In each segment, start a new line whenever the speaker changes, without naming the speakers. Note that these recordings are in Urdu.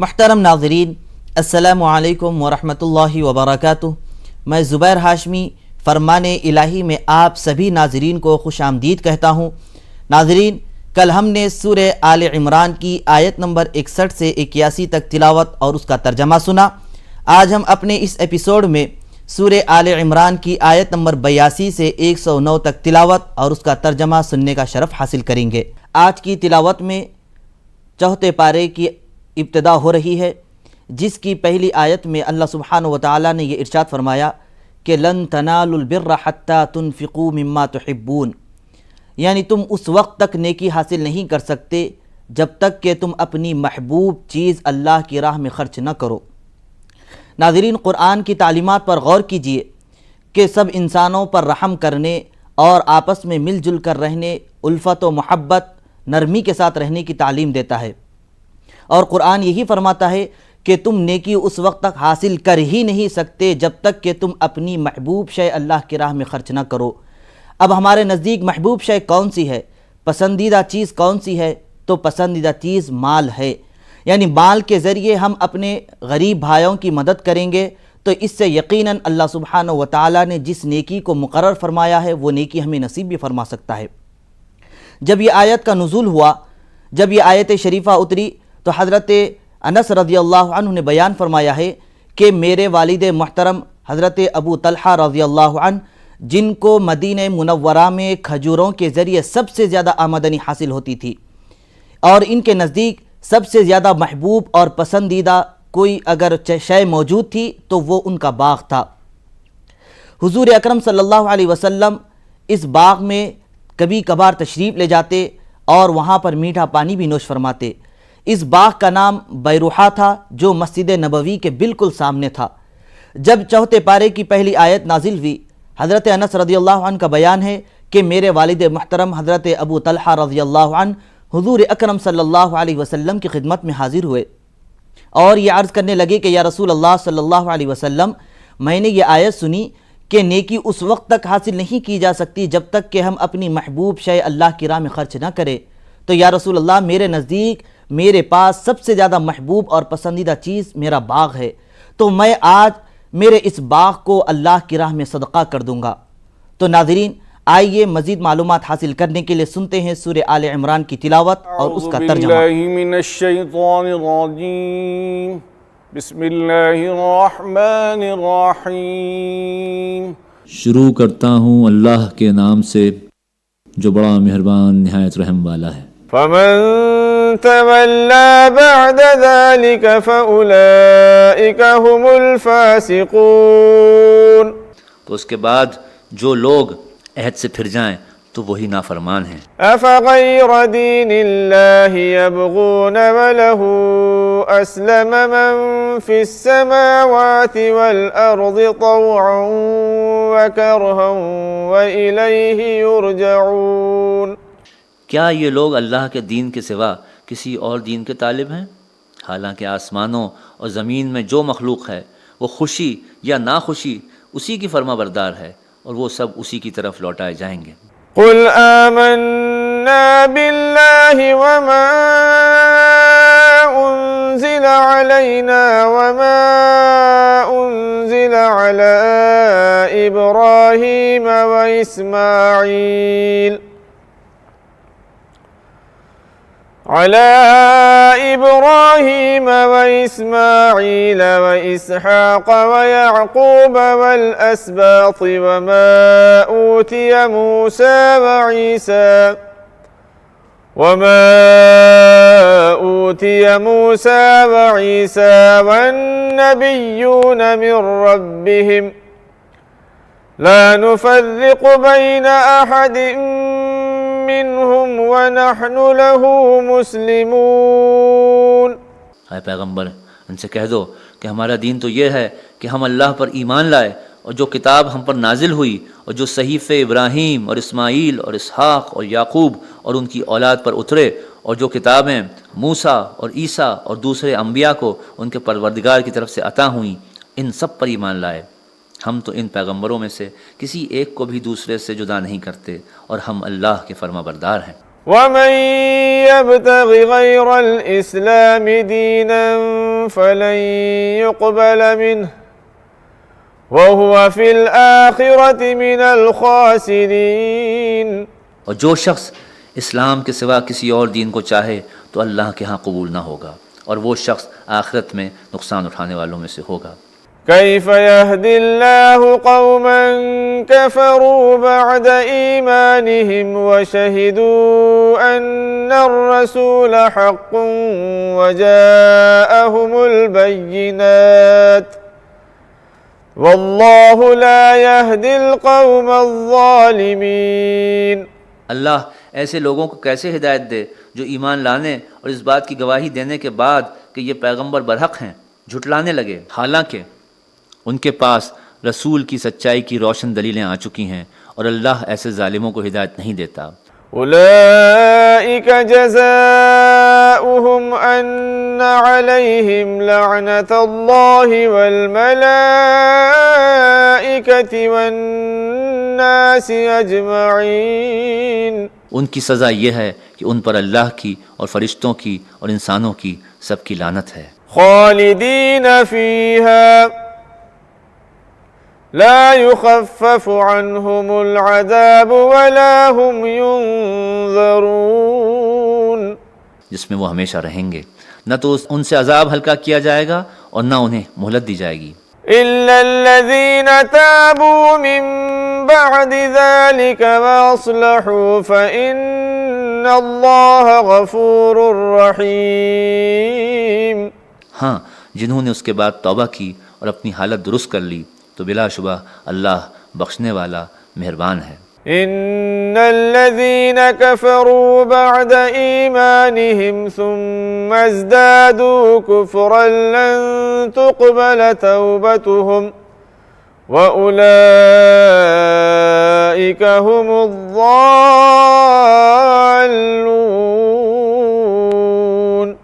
محترم ناظرین، السلام علیکم ورحمۃ اللہ وبرکاتہ۔ میں زبیر ہاشمی فرمان الہی میں آپ سبھی ناظرین کو خوش آمدید کہتا ہوں۔ ناظرین، کل ہم نے سورہ آل عمران کی آیت نمبر 61 سے 81 تک تلاوت اور اس کا ترجمہ سنا۔ آج ہم اپنے اس ایپیسوڈ میں سورہ آل عمران کی آیت نمبر 82 سے 109 تک تلاوت اور اس کا ترجمہ سننے کا شرف حاصل کریں گے۔ آج کی تلاوت میں چوتھے پارے کی ابتدا ہو رہی ہے، جس کی پہلی آیت میں اللہ سبحانہ و تعالیٰ نے یہ ارشاد فرمایا کہ لن تنالوا البر حتی تنفقوا مما تحبون، یعنی تم اس وقت تک نیکی حاصل نہیں کر سکتے جب تک کہ تم اپنی محبوب چیز اللہ کی راہ میں خرچ نہ کرو۔ ناظرین، قرآن کی تعلیمات پر غور کیجئے کہ سب انسانوں پر رحم کرنے اور آپس میں مل جل کر رہنے، الفت و محبت، نرمی کے ساتھ رہنے کی تعلیم دیتا ہے، اور قرآن یہی فرماتا ہے کہ تم نیکی اس وقت تک حاصل کر ہی نہیں سکتے جب تک کہ تم اپنی محبوب شے اللہ کی راہ میں خرچ نہ کرو۔ اب ہمارے نزدیک محبوب شے کون سی ہے، پسندیدہ چیز کون سی ہے؟ تو پسندیدہ چیز مال ہے، یعنی مال کے ذریعے ہم اپنے غریب بھائیوں کی مدد کریں گے تو اس سے یقیناً اللہ سبحانہ و تعالیٰ نے جس نیکی کو مقرر فرمایا ہے وہ نیکی ہمیں نصیب بھی فرما سکتا ہے۔ جب یہ آیت کا نزول ہوا، جب یہ آیت شریفہ اتری تو حضرت انس رضی اللہ عنہ نے بیان فرمایا ہے کہ میرے والد محترم حضرت ابو طلحہ رضی اللہ عنہ، جن کو مدینہ منورہ میں کھجوروں کے ذریعے سب سے زیادہ آمدنی حاصل ہوتی تھی، اور ان کے نزدیک سب سے زیادہ محبوب اور پسندیدہ کوئی اگر شے موجود تھی تو وہ ان کا باغ تھا۔ حضور اکرم صلی اللہ علیہ وسلم اس باغ میں کبھی کبھار تشریف لے جاتے اور وہاں پر میٹھا پانی بھی نوش فرماتے۔ اس باغ کا نام بیروحہ تھا، جو مسجد نبوی کے بالکل سامنے تھا۔ جب چوتھے پارے کی پہلی آیت نازل ہوئی، حضرت انس رضی اللہ عنہ کا بیان ہے کہ میرے والد محترم حضرت ابو طلحہ رضی اللہ عنہ حضور اکرم صلی اللہ علیہ وسلم کی خدمت میں حاضر ہوئے اور یہ عرض کرنے لگے کہ یا رسول اللہ صلی اللہ علیہ وسلم، میں نے یہ آیت سنی کہ نیکی اس وقت تک حاصل نہیں کی جا سکتی جب تک کہ ہم اپنی محبوب شے اللہ کی راہ میں خرچ نہ کریں۔ تو یا رسول اللہ، میرے نزدیک میرے پاس سب سے زیادہ محبوب اور پسندیدہ چیز میرا باغ ہے، تو میں آج میرے اس باغ کو اللہ کی راہ میں صدقہ کر دوں گا۔ تو ناظرین، آئیے مزید معلومات حاصل کرنے کے لیے سنتے ہیں سورہ آل عمران کی تلاوت اور اس کا ترجمہ۔
اعوذ باللہ من الشیطان الرجیم، بسم اللہ الرحمن الرحیم۔
شروع کرتا ہوں اللہ کے نام سے جو بڑا مہربان نہایت رحم والا ہے۔
فمن تولى بعد ذلك فأولئك هم الفاسقون،
تو اس کے بعد جو لوگ عہد سے پھر جائیں تو وہی نافرمان ہیں۔
أفغير دين الله يبغون وله أسلم من في السماوات والأرض طوعا وكرها وإليه يرجعون،
کیا یہ لوگ اللہ کے دین کے سوا کسی اور دین کے طالب ہیں؟ حالانکہ آسمانوں اور زمین میں جو مخلوق ہے وہ خوشی یا ناخوشی اسی کی فرما بردار ہے، اور وہ سب اسی کی طرف لوٹائے جائیں گے۔
قل آمنا بالله وما أنزل علينا وما أنزل على إبراهيم وإسماعيل وإسحاق ويعقوب والأسباط وما أوتي موسى وعيسى والنبيون من ربهم لا نفرق بين أحد منهم ونحن له مسلمون۔
اے پیغمبر، ان سے کہہ دو کہ ہمارا دین تو یہ ہے کہ ہم اللہ پر ایمان لائے اور جو کتاب ہم پر نازل ہوئی اور جو صحیفے ابراہیم اور اسماعیل اور اسحاق اور یعقوب اور ان کی اولاد پر اترے، اور جو کتابیں موسیٰ اور عیسیٰ اور دوسرے انبیاء کو ان کے پروردگار کی طرف سے عطا ہوئیں، ان سب پر ایمان لائے۔ ہم تو ان پیغمبروں میں سے کسی ایک کو بھی دوسرے سے جدا نہیں کرتے، اور ہم اللہ کے فرما بردار ہیں۔
ومن يبتغ غير الإسلام دينا فلن يقبل منه وهو في الآخرة من الخاسرين۔
اور جو شخص اسلام کے سوا کسی اور دین کو چاہے تو اللہ کے ہاں قبول نہ ہوگا، اور وہ شخص آخرت میں نقصان اٹھانے والوں میں سے ہوگا۔
كيف يهدي الله قوما كفروا بعد إيمانهم وشهدوا أن الرسول حق وجاءهم البينات والله لا يهدي القوم الظالمين۔
اللہ ایسے لوگوں کو کیسے ہدایت دے جو ایمان لانے اور اس بات کی گواہی دینے کے بعد کہ یہ پیغمبر برحق ہیں جھٹلانے لگے، حالانکہ ان کے پاس رسول کی سچائی کی روشن دلیلیں آ چکی ہیں، اور اللہ ایسے ظالموں کو ہدایت نہیں دیتا۔
أولئك جزاؤهم أن عليهم لعنة الله والملائكة والناس أجمعين۔
ان کی سزا یہ ہے کہ ان پر اللہ کی اور فرشتوں کی اور انسانوں کی سب کی لعنت ہے۔
خالدين فيها لا يخفف عنهم العذاب ولا هم ينظرون۔
جس میں وہ ہمیشہ رہیں گے، نہ تو ان سے عذاب ہلکا کیا جائے گا اور نہ انہیں مہلت دی جائے گی۔
إلا الذين تابوا من بعد ذلك وأصلحوا فإن الله غفور رحيم۔
ہاں، جنہوں نے اس کے بعد توبہ کی اور اپنی حالت درست کر لی تو بلا شبہ اللہ بخشنے والا مہربان ہے۔
إن الذين كفروا بعد إيمانهم ثم ازدادوا كفرا لن تقبل توبتهم وأولئك هم الضالون۔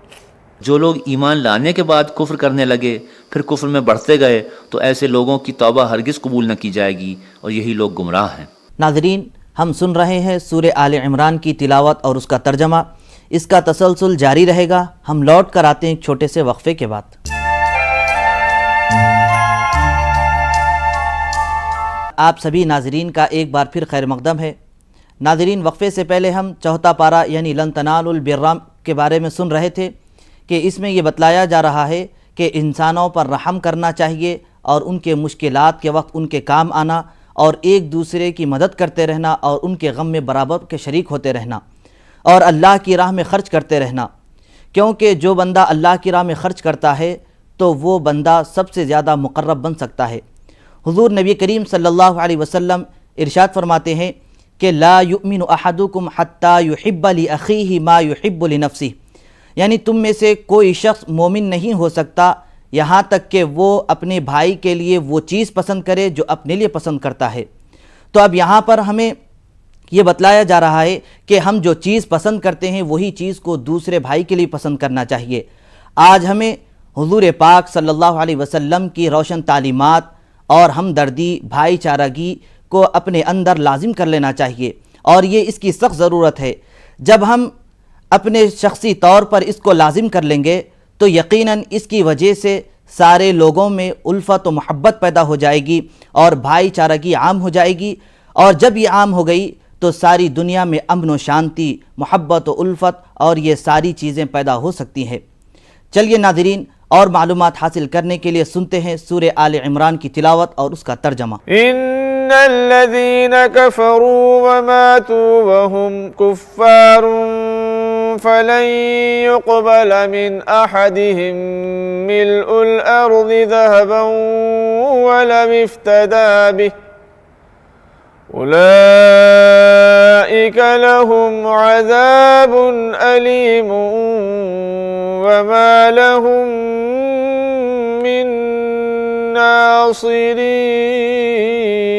جو لوگ ایمان لانے کے بعد کفر کرنے لگے پھر کفر میں بڑھتے گئے تو ایسے لوگوں کی توبہ ہرگز قبول نہ کی جائے گی، اور یہی لوگ گمراہ ہیں۔
ناظرین، ہم سن رہے ہیں سورہ آل عمران کی تلاوت اور اس کا ترجمہ، اس کا تسلسل جاری رہے گا۔ ہم لوٹ کر آتے ہیں ایک چھوٹے سے وقفے کے بعد۔ آپ سبھی ناظرین کا ایک بار پھر خیر مقدم ہے۔ ناظرین، وقفے سے پہلے ہم چوتھا پارہ یعنی لن تنالوا البر کے بارے میں سن رہے تھے کہ اس میں یہ بتلایا جا رہا ہے کہ انسانوں پر رحم کرنا چاہیے اور ان کے مشکلات کے وقت ان کے کام آنا اور ایک دوسرے کی مدد کرتے رہنا اور ان کے غم میں برابر کے شریک ہوتے رہنا اور اللہ کی راہ میں خرچ کرتے رہنا، کیونکہ جو بندہ اللہ کی راہ میں خرچ کرتا ہے تو وہ بندہ سب سے زیادہ مقرب بن سکتا ہے۔ حضور نبی کریم صلی اللہ علیہ وسلم ارشاد فرماتے ہیں کہ لا یؤمن احدکم حتی یحب لاخیہ ما یحب لنفسہ، یعنی تم میں سے کوئی شخص مومن نہیں ہو سکتا یہاں تک کہ وہ اپنے بھائی کے لیے وہ چیز پسند کرے جو اپنے لیے پسند کرتا ہے۔ تو اب یہاں پر ہمیں یہ بتلایا جا رہا ہے کہ ہم جو چیز پسند کرتے ہیں وہی چیز کو دوسرے بھائی کے لیے پسند کرنا چاہیے۔ آج ہمیں حضور پاک صلی اللہ علیہ وسلم کی روشن تعلیمات اور ہمدردی، بھائی چارگی کو اپنے اندر لازم کر لینا چاہیے، اور یہ اس کی سخت ضرورت ہے۔ جب ہم اپنے شخصی طور پر اس کو لازم کر لیں گے تو یقیناً اس کی وجہ سے سارے لوگوں میں الفت و محبت پیدا ہو جائے گی اور بھائی چارگی عام ہو جائے گی، اور جب یہ عام ہو گئی تو ساری دنیا میں امن و شانتی، محبت و الفت اور یہ ساری چیزیں پیدا ہو سکتی ہیں۔ چلیے ناظرین، اور معلومات حاصل کرنے کے لیے سنتے ہیں سورہ آل عمران کی تلاوت اور اس کا ترجمہ۔
ان الذين كفروا وماتوا وهم كفار فلن يقبل من احدهم ملء الارض ذهبا ولو افتدى به اولئك لهم عذاب اليم وما لهم من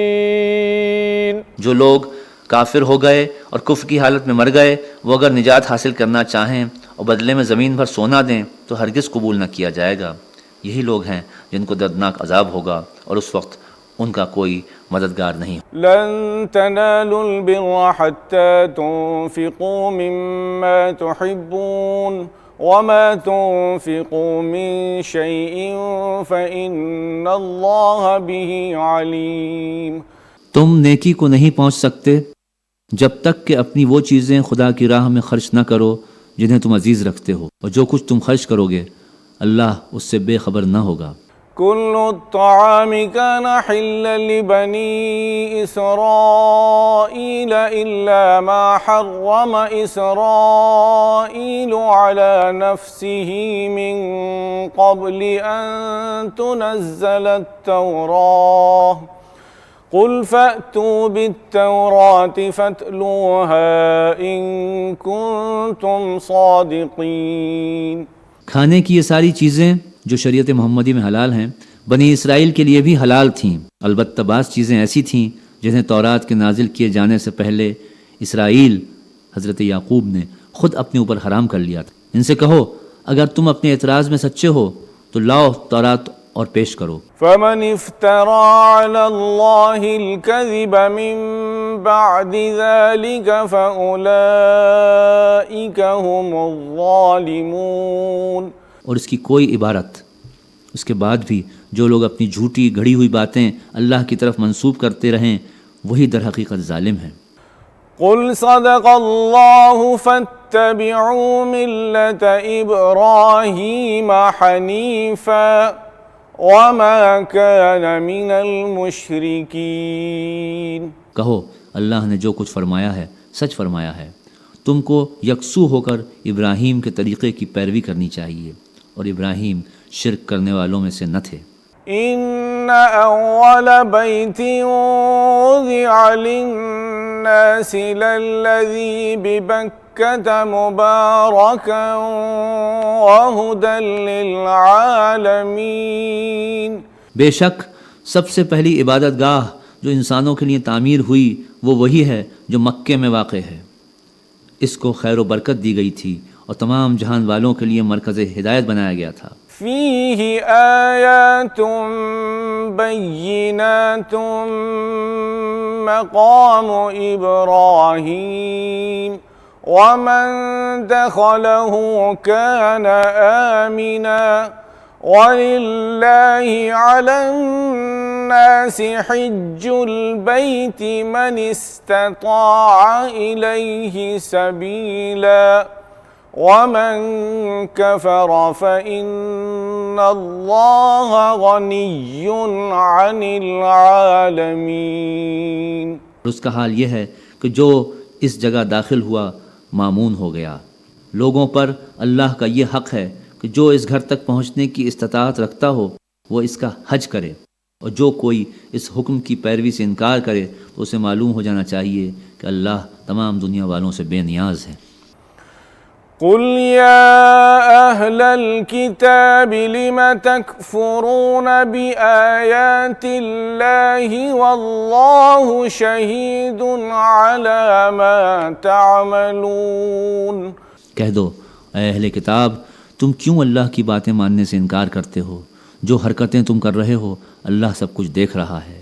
ناصرین۔
جو لوگ کافر ہو گئے اور کفر کی حالت میں مر گئے، وہ اگر نجات حاصل کرنا چاہیں اور بدلے میں زمین بھر سونا دیں تو ہرگز قبول نہ کیا جائے گا۔ یہی لوگ ہیں جن کو دردناک عذاب ہوگا اور اس وقت ان کا کوئی مددگار نہیں۔
لن تنالوا البر حتى تنفقوا مما تحبون وما تنفقوا من شيء فإن الله به عليم.
تم نیکی کو نہیں پہنچ سکتے جب تک کہ اپنی وہ چیزیں خدا کی راہ میں خرچ نہ کرو جنہیں تم عزیز رکھتے ہو، اور جو کچھ تم خرچ کرو گے اللہ اس سے بے خبر نہ ہوگا.
كل الطعام كان حلا لبني إسرائيل إلا ما حرم إسرائيل على نفسه من قبل أن تنزل التوراة قل فأتوا بالتوراة فاتلوها إن كنتم صادقين.
کھانے کی یہ ساری چیزیں جو شریعت محمدی میں حلال ہیں بنی اسرائیل کے لیے بھی حلال تھیں، البتہ بعض چیزیں ایسی تھیں جنہیں تورات کے نازل کیے جانے سے پہلے اسرائیل حضرت یعقوب نے خود اپنے اوپر حرام کر لیا تھا. ان سے کہو اگر تم اپنے اعتراض میں سچے ہو تو لاؤ تورات اور پیش کرو.
فمن افترى على الله الكذب من بعد ذلك فأولئك هم الظالمون.
اور اس کی کوئی عبارت اس کے بعد بھی جو لوگ اپنی جھوٹی گھڑی ہوئی باتیں اللہ کی طرف منسوب کرتے رہیں وہی در حقیقت ظالم ہیں.
قل صدق الله فاتبعوا ملة إبراهيم حنيفا وما كان من المشركين.
کہو اللہ نے جو کچھ فرمایا ہے سچ فرمایا ہے، تم کو یکسو ہو کر ابراہیم کے طریقے کی پیروی کرنی چاہیے، اور ابراہیم شرک کرنے والوں میں سے نہ تھے.
إن أول بيت وضع للناس للذي ببكة مباركا وهدى للعالمين.
بے شک سب سے پہلی عبادت گاہ جو انسانوں کے لیے تعمیر ہوئی وہ وہی ہے جو مکے میں واقع ہے. اس کو خیر و برکت دی گئی تھی اور تمام جہان والوں کے لیے مرکز ہدایت بنایا گیا تھا.
فيه آيات بينات مقام إبراهيم ومن دخله كان آمنا ولله على الناس حج البيت من استطاع إليه سبيلا ومن كفر فإن الله غني عن العالمين.
اس کا حال یہ ہے کہ جو اس جگہ داخل ہوا مامون ہو گیا. لوگوں پر اللہ کا یہ حق ہے کہ جو اس گھر تک پہنچنے کی استطاعت رکھتا ہو وہ اس کا حج کرے، اور جو کوئی اس حکم کی پیروی سے انکار کرے تو اسے معلوم ہو جانا چاہیے کہ اللہ تمام دنیا والوں سے بے نیاز ہے.
قل يا أهل الكتاب لم تكفرون بآيات الله والله شهيد على ما تعملون.
کہہ دو اے اہل کتاب تم کیوں اللہ کی باتیں ماننے سے انکار کرتے ہو؟ جو حرکتیں تم کر رہے ہو اللہ سب کچھ دیکھ رہا ہے.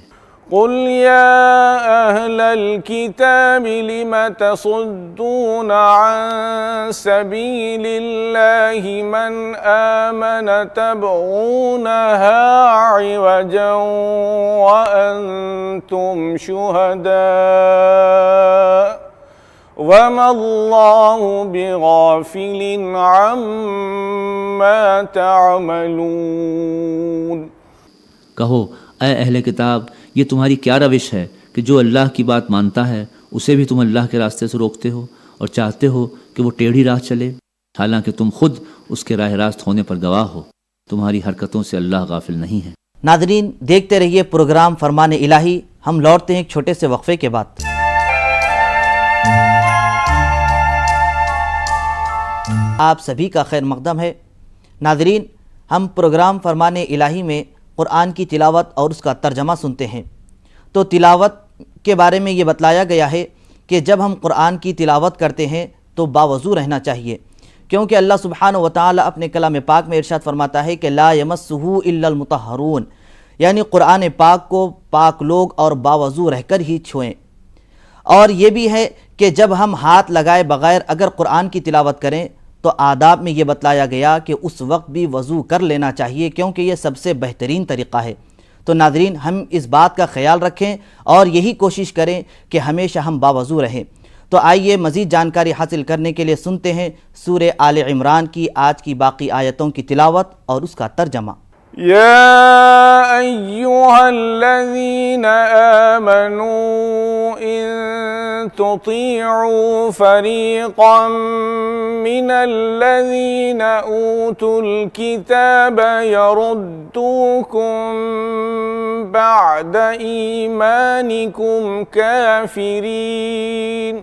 قل يا أهل الكتاب لم تصدون عن سبيل الله من آمن تبغونها عوجا وأنتم شهداء وما الله بغافل عما تعملون.
کہو اے اہل کتاب یہ تمہاری کیا روش ہے کہ جو اللہ کی بات مانتا ہے اسے بھی تم اللہ کے راستے سے روکتے ہو اور چاہتے ہو کہ وہ ٹیڑھی راہ چلے، حالانکہ تم خود اس کے راہ راست ہونے پر گواہ ہو. تمہاری حرکتوں سے اللہ غافل نہیں ہے.
ناظرین دیکھتے رہیے پروگرام فرمان الہی. ہم لوٹتے ہیں ایک چھوٹے سے وقفے کے بعد. آپ سبھی کا خیر مقدم ہے. ناظرین ہم پروگرام فرمان الہی میں قرآن کی تلاوت اور اس کا ترجمہ سنتے ہیں. تو تلاوت کے بارے میں یہ بتلایا گیا ہے کہ جب ہم قرآن کی تلاوت کرتے ہیں تو باوضو رہنا چاہیے، کیونکہ اللہ سبحانہ و تعالی اپنے کلام پاک میں ارشاد فرماتا ہے کہ لا یمسہ الا المطہرون، یعنی قرآن پاک کو پاک لوگ اور باوضو رہ کر ہی چھوئیں. اور یہ بھی ہے کہ جب ہم ہاتھ لگائے بغیر اگر قرآن کی تلاوت کریں تو آداب میں یہ بتلایا گیا کہ اس وقت بھی وضو کر لینا چاہیے، کیونکہ یہ سب سے بہترین طریقہ ہے۔ تو ناظرین، ہم اس بات کا خیال رکھیں اور یہی کوشش کریں کہ ہمیشہ ہم باوضو رہیں۔ تو آئیے مزید جانکاری حاصل کرنے کے لیے سنتے ہیں سورہ آل عمران کی آج کی باقی آیتوں کی تلاوت اور اس کا ترجمہ۔
يا أيها الذين آمنوا إن تطيعوا فريقا من الذين أوتوا الكتاب يردوكم بعد إيمانكم كافرين۔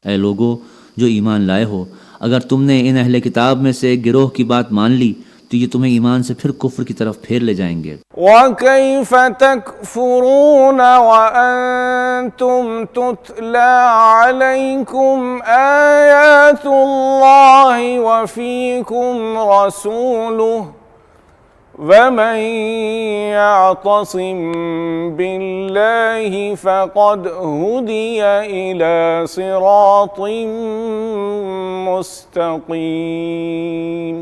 اے لوگو جو ایمان لائے ہو، اگر تم نے ان اہل کتاب میں سے ایک گروہ کی بات مان لی تو یہ تمہیں ایمان سے پھر کفر کی طرف پھیر لے جائیں گے۔
وَكَيْفَ تَكْفُرُونَ وَأَنْتُمْ تُتْلَى عَلَيْكُمْ آيَاتُ اللَّهِ وَفِيكُمْ رَسُولُهُ وَمَنْ يَعْتَصِمْ بِاللَّهِ فَقَدْ هُدِيَ إِلَى صِرَاطٍ مُسْتَقِيمٍ۔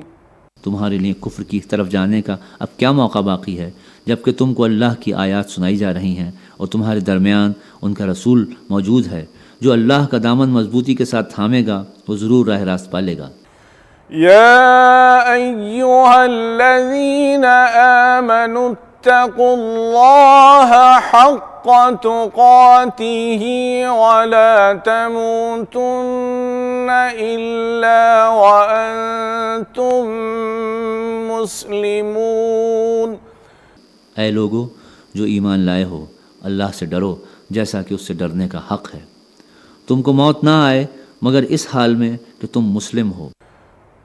تمہارے لیے کفر کی طرف جانے کا اب کیا موقع باقی ہے، جبکہ تم کو اللہ کی آیات سنائی جا رہی ہیں اور تمہارے درمیان ان کا رسول موجود ہے۔ جو اللہ کا دامن مضبوطی کے ساتھ تھامے گا وہ ضرور راہ راست پالے گا۔
يا أيها الذين آمنوا اتقوا الله حق تقاته ولا تموتن إلا وأنتم مسلمون۔
اے لوگو جو ایمان لائے ہو، اللہ سے ڈرو جیسا کہ اس سے ڈرنے کا حق ہے۔ تم کو موت نہ آئے مگر اس حال میں کہ تم مسلم ہو۔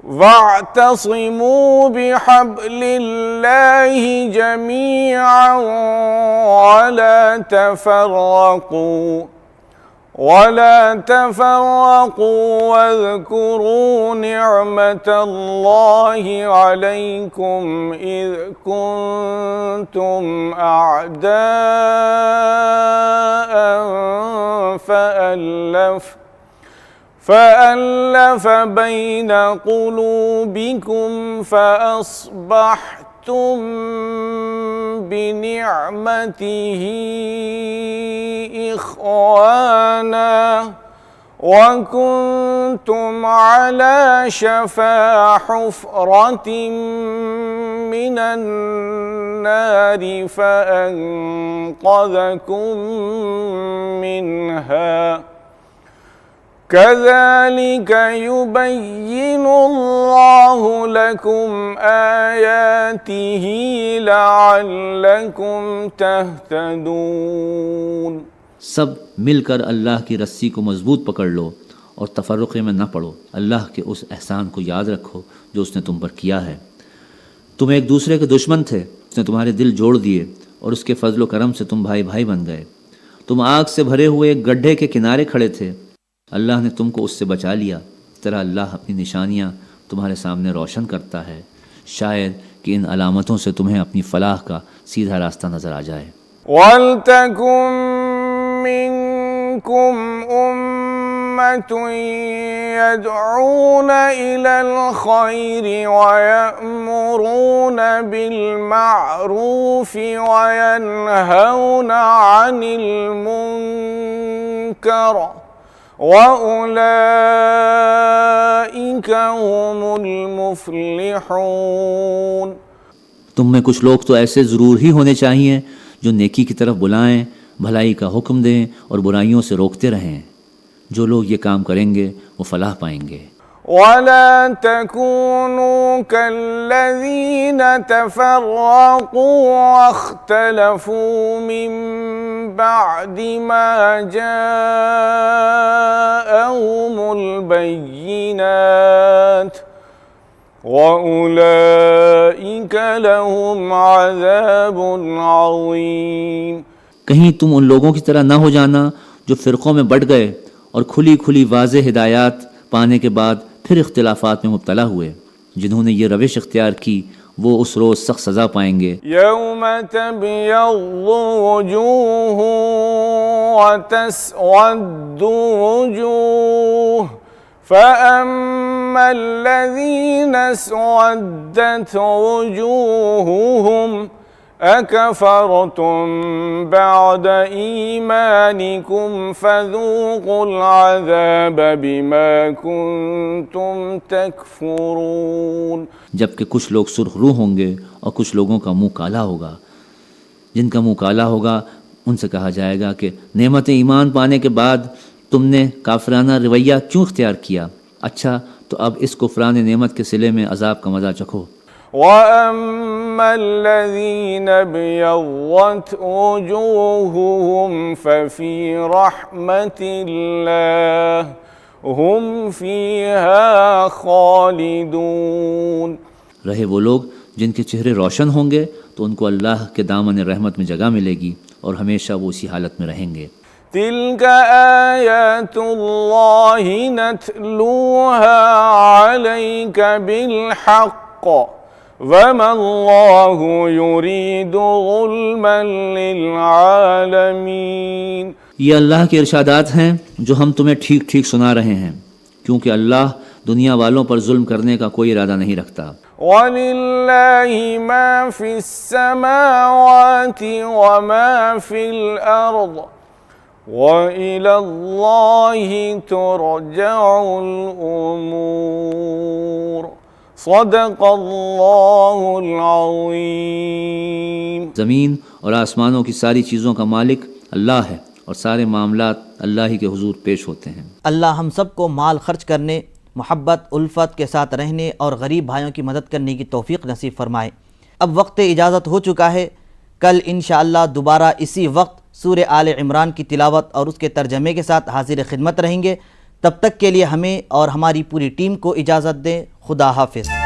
وَاعْتَصِمُوا بِحَبْلِ اللَّهِ جَمِيعًا وَلَا تَفَرَّقُوا وَاذْكُرُوا نِعْمَةَ اللَّهِ عَلَيْكُمْ إِذْ كُنْتُمْ أَعْدَاءً فألف بين قلوبكم فأصبحتم بنعمته إخوانا وكنتم على شفا حفرة من النار فأنقذكم منها كذلك يبين الله لكم آياته لعلكم تهتدون۔
سب مل کر اللہ کی رسی کو مضبوط پکڑ لو اور تفرقے میں نہ پڑو۔ اللہ کے اس احسان کو یاد رکھو جو اس نے تم پر کیا ہے۔ تم ایک دوسرے کے دشمن تھے، اس نے تمہارے دل جوڑ دیے اور اس کے فضل و کرم سے تم بھائی بھائی بن گئے۔ تم آگ سے بھرے ہوئے ایک گڈھے کے کنارے کھڑے تھے، اللہ نے تم کو اس سے بچا لیا۔ اس طرح اللہ اپنی نشانیاں تمہارے سامنے روشن کرتا ہے، شاید کہ ان علامتوں سے تمہیں اپنی فلاح کا سیدھا راستہ نظر آ جائے۔
وَلْتَكُن مِّنكُمْ أُمَّةٌ يَدْعُونَ إِلَى الْخَيْرِ وَيَأْمُرُونَ بِالْمَعْرُوفِ وَيَنْهَوْنَ عَنِ الْمُنكَرِ وَأُولَئِكَ هُمُ الْمُفْلِحُونَ۔
تم میں کچھ لوگ تو ایسے ضرور ہی ہونے چاہیے جو نیکی کی طرف بلائیں، بھلائی کا حکم دیں اور برائیوں سے روکتے رہیں۔ جو لوگ یہ کام کریں گے وہ فلاح پائیں گے۔
وَلَا تَكُونُوا كَالَّذِينَ تَفَرَّقُوا وَاخْتَلَفُوا مِن بَعْدِ مَا جَاءَهُمُ الْبَيِّنَاتُ وَأُولَئِكَ لَهُمْ عَذَابٌ عَظِيمٌ۔
کہیں تم ان لوگوں کی طرح نہ ہو جانا جو فرقوں میں بٹ گئے اور کھلی کھلی واضح ہدایات پانے کے بعد پھر اختلافات میں مبتلا ہوئے۔ جنہوں نے یہ روش اختیار کی وہ اس روز سخت سزا پائیں گے۔
یوم تبیض وجوہ وتسود وجوہ فأما الذين اسودت وجوههم أكفرتم بعد إيمانكم فذوقوا العذاب بما كنتم تكفرون.
جبکہ کچھ لوگ سرخ رو ہوں گے اور کچھ لوگوں کا منہ کالا ہوگا. جن کا منہ کالا ہوگا ان سے کہا جائے گا کہ نعمت ایمان پانے کے بعد تم نے کافرانہ رویہ کیوں اختیار کیا؟ اچھا تو اب اس کفران نعمت کے صلے میں عذاب کا مزہ چکھو.
وَأَمَّا الَّذِينَ ابْيَضَّتْ وُجُوهُهُمْ فَفِي رَحْمَةِ اللَّهِ هُمْ فِيهَا خَالِدُونَ.
رہے وہ لوگ جن کے چہرے روشن ہوں گے تو ان کو اللہ کے دامن رحمت میں جگہ ملے گی اور ہمیشہ وہ اسی حالت میں رہیں گے.
تِلْكَ آيَاتُ اللَّهِ نَتْلُوهَا عَلَيْكَ بِالْحَقِّ وَمَا اللَّهُ يُرِيدُ ظُلْمًا لِلْعَالَمِينَ.
یہ اللہ کے ارشادات ہیں جو ہم تمہیں ٹھیک ٹھیک سنا رہے ہیں، کیونکہ اللہ دنیا والوں پر ظلم کرنے کا کوئی ارادہ نہیں رکھتا.
وَلِلَّهِ مَا فِي السَّمَاوَاتِ وَمَا فِي الْأَرْضِ وَإِلَى اللَّهِ تُرْجَعُ الْأُمُورُ. صدق اللہ العظیم.
زمین اور آسمانوں کی ساری چیزوں کا مالک اللہ ہے اور سارے معاملات اللہ ہی کے حضور پیش ہوتے ہیں. اللہ
ہم سب کو مال خرچ کرنے، محبت الفت کے ساتھ رہنے اور غریب بھائیوں کی مدد کرنے کی توفیق نصیب فرمائے. اب وقت اجازت ہو چکا ہے. کل انشاءاللہ دوبارہ اسی وقت سورہ آل عمران کی تلاوت اور اس کے ترجمے کے ساتھ حاضر خدمت رہیں گے. تب تک کے لیے ہمیں اور ہماری پوری ٹیم کو اجازت دیں. خدا حافظ.